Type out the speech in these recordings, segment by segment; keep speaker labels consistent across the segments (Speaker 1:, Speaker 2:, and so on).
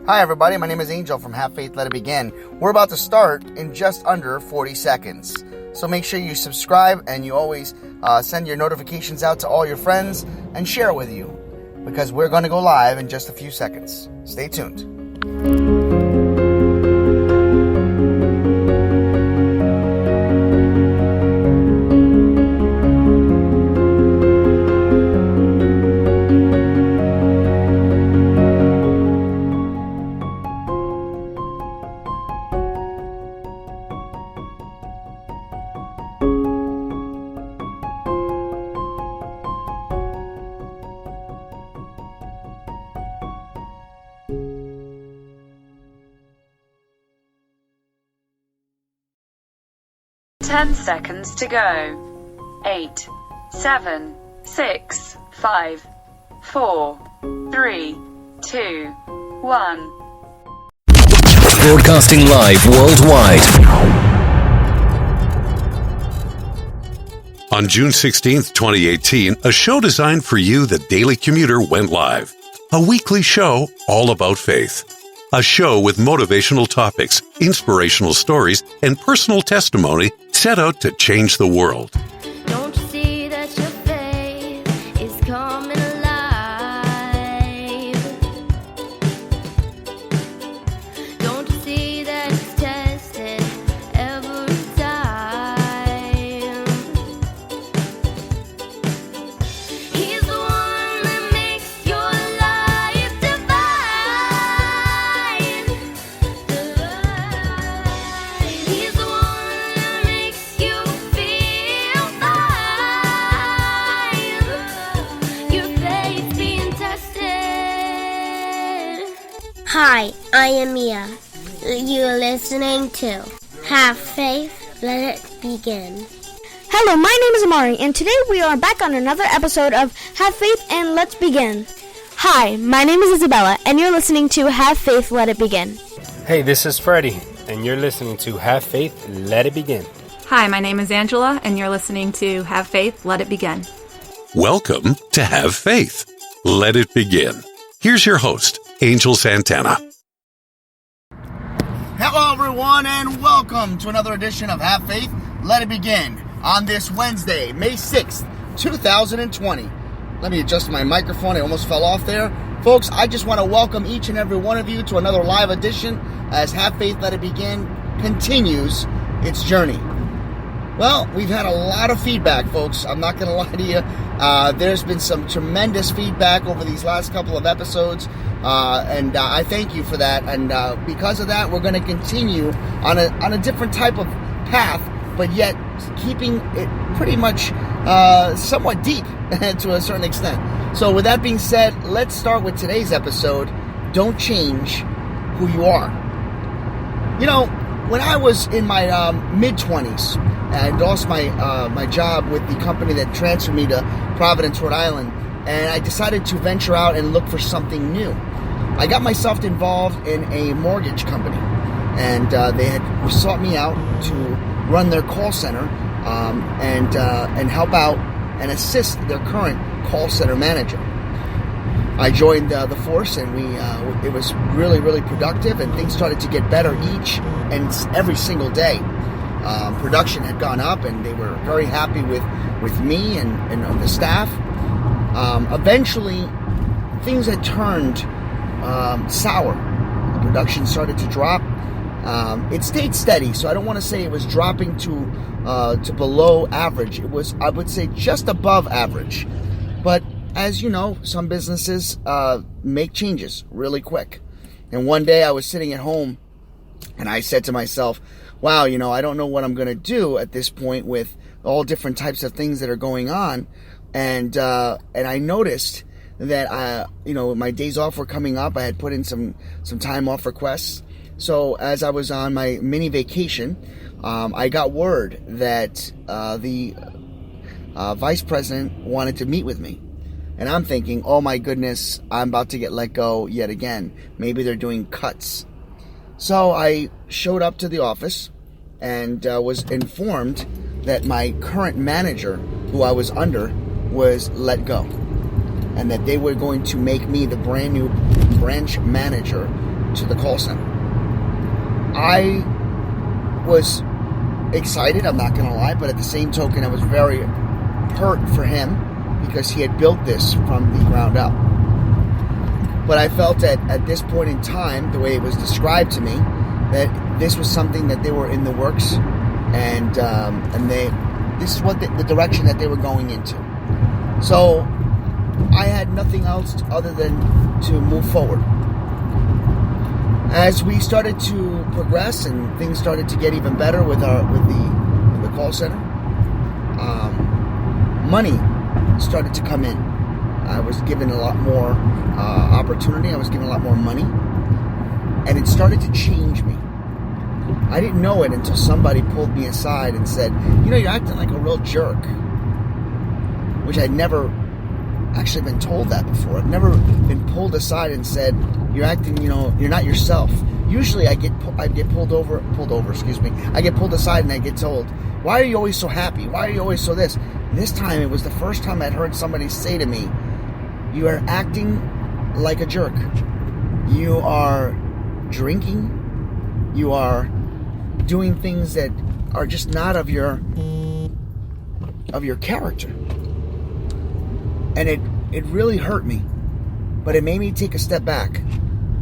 Speaker 1: Hi everybody, my name is Angel from Have Faith, Let It Begin. We're about to start in just under 40 seconds. So make sure you subscribe and you always send your notifications out to all your friends and share it with you, because we're going to go live in just a few seconds. Stay tuned.
Speaker 2: Ten seconds to go. 8, 7, 6, 5, 4, 3, 2, 1.
Speaker 3: Broadcasting live worldwide.
Speaker 4: On June 16th, 2018, a show designed for you, the Daily Commuter, went live. A weekly show all about faith. A show with motivational topics, inspirational stories, and personal testimony set out to change the world.
Speaker 5: Don't you see that your faith is coming alive? Don't you see that it's tested every time? He's the one that makes your life divine. He's the one that makes you feel fine. Your faith being tested.
Speaker 6: Hi, I am Mia. You're listening to Have Faith, Let It Begin.
Speaker 7: Hello, my name is Amari, and today we are back on another episode of Have Faith and Let's Begin. Hi, my name is Isabella, and you're listening to Have Faith, Let It Begin.
Speaker 8: Hey, this is Freddie, and you're listening to Have Faith, Let It Begin.
Speaker 9: Hi, my name is Angela, and you're listening to Have Faith, Let It Begin.
Speaker 4: Welcome to Have Faith. Let it begin. Here's your host, Angel Santana.
Speaker 1: Hello everyone and welcome to another edition of Have Faith, Let It Begin on this Wednesday, May 6th, 2020. Let me adjust my microphone, it almost fell off there. Folks, I just want to welcome each and every one of you to another live edition as Have Faith, Let It Begin continues its journey. Well, we've had a lot of feedback, folks. I'm not going to lie to you. There's been some tremendous feedback over these last couple of episodes, and I thank you for that. And because of that, we're going to continue on a different type of path, but yet keeping it pretty much somewhat deep to a certain extent. So with that being said, let's start with today's episode, Don't Change Who You Are. You know, when I was in my mid-20s, I lost my job with the company that transferred me to Providence, Rhode Island, and I decided to venture out and look for something new. I got myself involved in a mortgage company, and they had sought me out to run their call center and help out and assist their current call center manager. I joined the force, and it was really, really productive, and things started to get better each and every single day. Production had gone up, and they were very happy with me and the staff. Eventually, things had turned sour. The production started to drop. It stayed steady, so I don't want to say it was dropping to below average. It was, I would say, just above average. But as you know, some businesses make changes really quick. And one day I was sitting at home, and I said to myself, wow, I don't know what I'm going to do at this point with all different types of things that are going on. And I noticed that, my days off were coming up. I had put in some time off requests. So as I was on my mini vacation, I got word that the vice president wanted to meet with me. And I'm thinking, oh my goodness, I'm about to get let go yet again. Maybe they're doing cuts. So I showed up to the office and was informed that my current manager, who I was under, was let go. And that they were going to make me the brand new branch manager to the call center. I was excited, I'm not going to lie, but at the same token, I was very hurt for him because he had built this from the ground up. But I felt that at this point in time, the way it was described to me, that this was something that they were in the works, and this is what the direction that they were going into. So I had nothing else other than to move forward. As we started to progress and things started to get even better with the call center, money started to come in. I was given a lot more opportunity. I was given a lot more money, and it started to change me. I didn't know it until somebody pulled me aside and said, you're acting like a real jerk, which I'd never actually been told that before. I've never been pulled aside and said, you're acting, you're not yourself. Usually I get pulled over, I get pulled aside and I get told, why are you always so happy? Why are you always so this? This time, it was the first time I'd heard somebody say to me, you are acting like a jerk. You are drinking. You are doing things that are just not of your character. And it really hurt me. But it made me take a step back.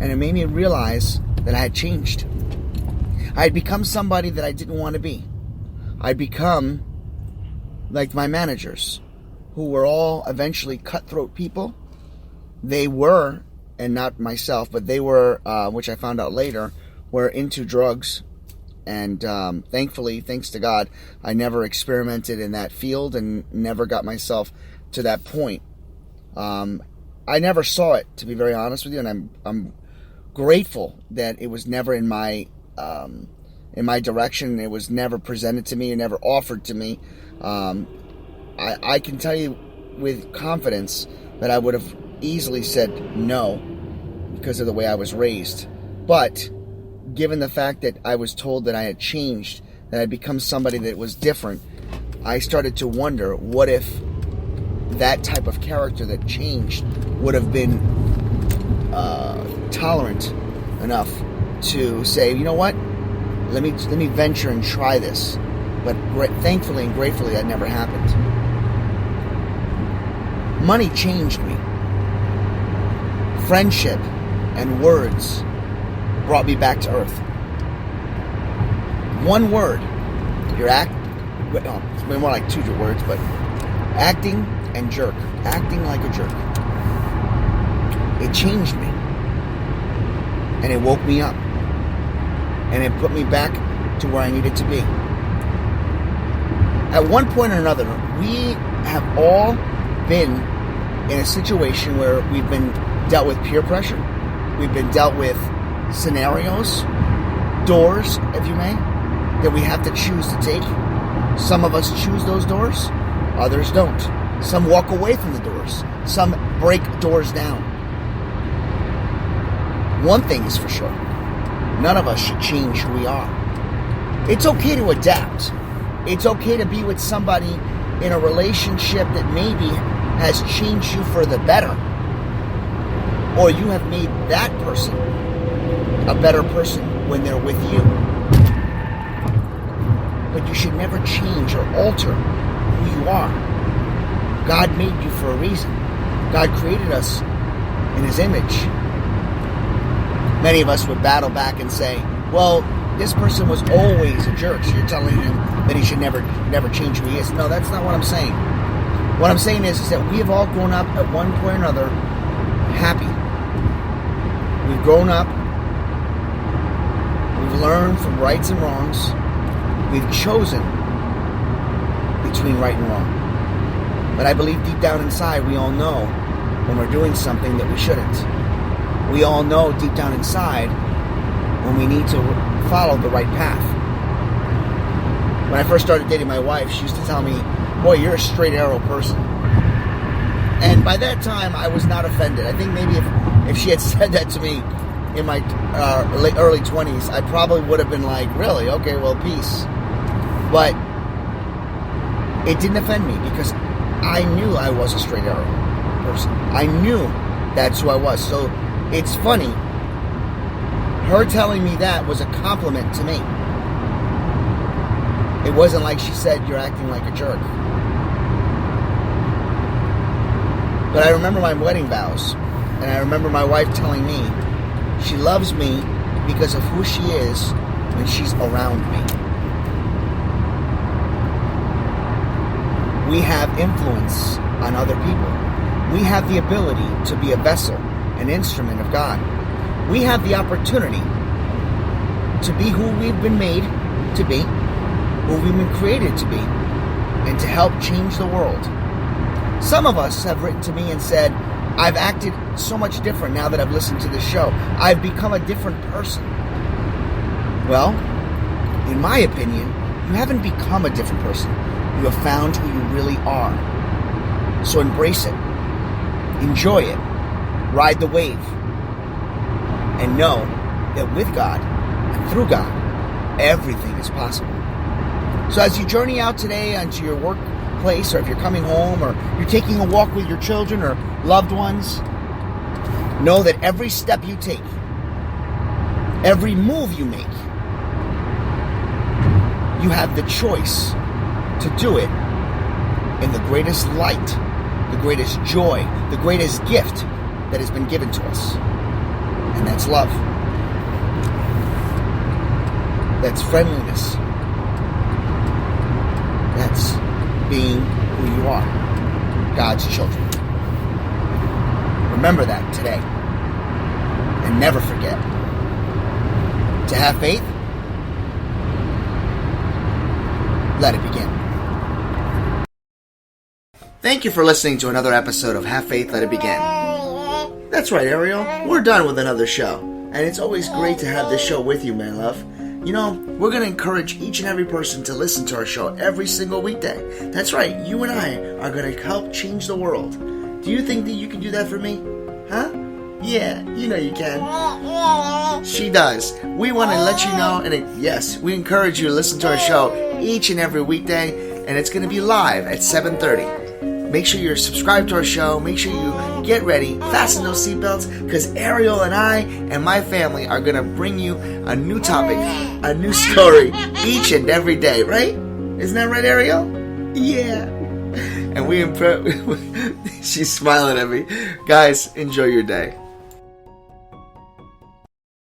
Speaker 1: And it made me realize that I had changed. I had become somebody that I didn't want to be. I'd become like my managers, who were all eventually cutthroat people. They were, and not myself, but they were, which I found out later, were into drugs. And thankfully, thanks to God, I never experimented in that field and never got myself to that point. I never saw it, to be very honest with you, and I'm grateful that it was never in my direction. It was never presented to me and never offered to me. I can tell you with confidence that I would have easily said no because of the way I was raised. But given the fact that I was told that I had changed, that I'd become somebody that was different, I started to wonder, what if that type of character that changed would have been tolerant enough to say, you know what, let me venture and try this. But thankfully and gratefully, that never happened. Money changed me. Friendship and words brought me back to earth. One word, it's more like 2 words, but acting and jerk. Acting like a jerk. It changed me. And it woke me up. And it put me back to where I needed to be. At one point or another, we have all been in a situation where we've been dealt with peer pressure. We've been dealt with scenarios, doors, if you may, that we have to choose to take. Some of us choose those doors, others don't. Some walk away from the doors. Some break doors down. One thing is for sure, none of us should change who we are. It's okay to adapt. It's okay to be with somebody in a relationship that maybe has changed you for the better. Or you have made that person a better person when they're with you. But you should never change or alter who you are. God made you for a reason. God created us in His image. Many of us would battle back and say, well, this person was always a jerk, so you're telling him that he should never change who he is. No, that's not what I'm saying. What I'm saying is that we have all grown up at one point or another happy. We've grown up. We've learned from rights and wrongs. We've chosen between right and wrong. But I believe deep down inside, we all know when we're doing something that we shouldn't. We all know deep down inside when we need to follow the right path. When I first started dating my wife, she used to tell me, boy, you're a straight arrow person. And by that time, I was not offended. I think maybe if she had said that to me in my early 20s, I probably would have been like, really? Okay, well, peace. But it didn't offend me because I knew I was a straight arrow person. I knew that's who I was. So it's funny. Her telling me that was a compliment to me. It wasn't like she said, you're acting like a jerk. But I remember my wedding vows. And I remember my wife telling me she loves me because of who she is when she's around me. We have influence on other people. We have the ability to be a vessel, an instrument of God. We have the opportunity to be who we've been made to be, who we've been created to be, and to help change the world. Some of us have written to me and said, I've acted so much different now that I've listened to this show. I've become a different person. Well, in my opinion, you haven't become a different person. You have found who you really are. So embrace it. Enjoy it. Ride the wave. And know that with God and through God, everything is possible. So as you journey out today onto your workplace, or if you're coming home, or you're taking a walk with your children or loved ones, know that every step you take, every move you make, you have the choice to do it in the greatest light, the greatest joy, the greatest gift that has been given to us. And that's love. That's friendliness. That's being who you are, God's children. Remember that today. And never forget to have faith. Let it begin. Thank you for listening to another episode of Have Faith, Let It Begin. That's right, Ariel. We're done with another show. And it's always great to have this show with you, my love. You know, we're going to encourage each and every person to listen to our show every single weekday. That's right, you and I are going to help change the world. Do you think that you can do that for me? Huh? Yeah, you know you can. She does. We want to let you know, and yes, we encourage you to listen to our show each and every weekday, and it's going to be live at 7:30. Make sure you're subscribed to our show. Make sure you get ready, fasten those seatbelts, because Ariel and I and my family are going to bring you a new topic, a new story each and every day, right? Isn't that right, Ariel? Yeah. And she's smiling at me. Guys, enjoy your day.